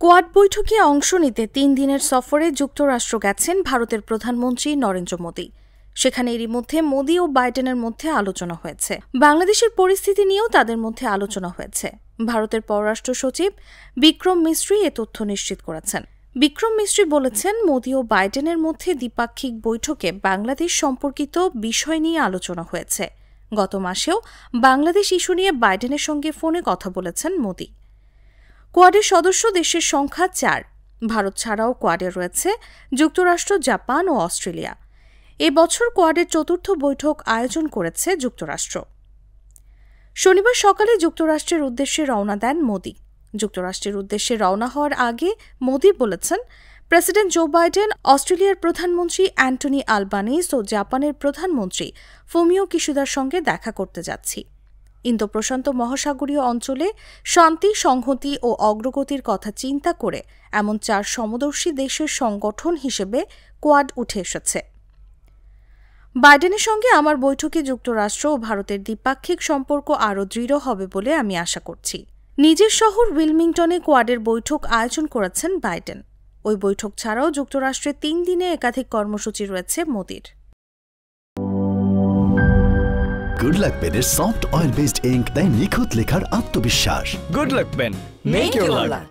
Quad বৈঠকে অংশ নিতে ৩ দিনের সফরে যুক্তরাষ্ট্র গেছেন ভারতের প্রধানমন্ত্রী নরেন্দ্র মোদি। সেখানে এরই মধ্যে মোদি ও বাইডেনের মধ্যে আলোচনা হয়েছে। বাংলাদেশের পরিস্থিতি নিয়েও তাদের মধ্যে আলোচনা হয়েছে। ভারতের পররাষ্ট্র সচিব বিক্রম মিস্ত্রি এ তথ্য নিশ্চিত করেছেন। বিক্রম মিস্ত্রি বলেছেন, মোদি ও বাইডেনের মধ্যে দ্বিপাক্ষিক বৈঠকে বাংলাদেশ সম্পর্কিত বিষয় নিয়ে আলোচনা হয়েছে। গত মাসেও বাংলাদেশ ইস্যু নিয়ে বাইডেনের সঙ্গে ফোনে কথা বলেছেন মোদি। কোয়াডের সদস্য দেশের সংখ্যা ৪। ভারত ছাড়াও কোয়াডে রয়েছে যুক্তরাষ্ট্র, জাপান ও অস্ট্রেলিয়া। এবছর কোয়াডের চতুর্থ বৈঠক আয়োজন করেছে যুক্তরাষ্ট্র। শনিবার সকালে যুক্তরাষ্ট্রের উদ্দেশ্যে রওনা দেন মোদি। যুক্তরাষ্ট্রের উদ্দেশ্যে রওনা হওয়ার আগে মোদি বলেছেন, প্রেসিডেন্ট জো বাইডেন, অস্ট্রেলিয়ার প্রধানমন্ত্রী অ্যান্টনি আলবানিস ও জাপানের প্রধানমন্ত্রী ফুমিও কিশিদার সঙ্গে দেখা করতে যাচ্ছি। ইন্দো প্রশান্ত মহাসাগরীয় অঞ্চলে শান্তি, সংহতি ও অগ্রগতির কথা চিন্তা করে এমন ৪ সমদর্শী দেশের সংগঠন হিসেবে কোয়াড উঠে এসেছে। বাইডেনের সঙ্গে আমার বৈঠকে যুক্তরাষ্ট্র ও ভারতের দ্বিপাক্ষিক সম্পর্ক আরও দৃঢ় হবে বলে আমি আশা করছি। নিজের শহর উইলমিংটনে কোয়াডের বৈঠক আয়োজন করেছেন বাইডেন। ওই বৈঠক ছাড়াও যুক্তরাষ্ট্রে ৩ দিনে একাধিক কর্মসূচি রয়েছে মোদির। গুড লাক পেনের সফট অয়েল বেসড ইঙ্ক দেয় নিখুঁত লেখার আত্মবিশ্বাস। Good luck pen, make your lakh.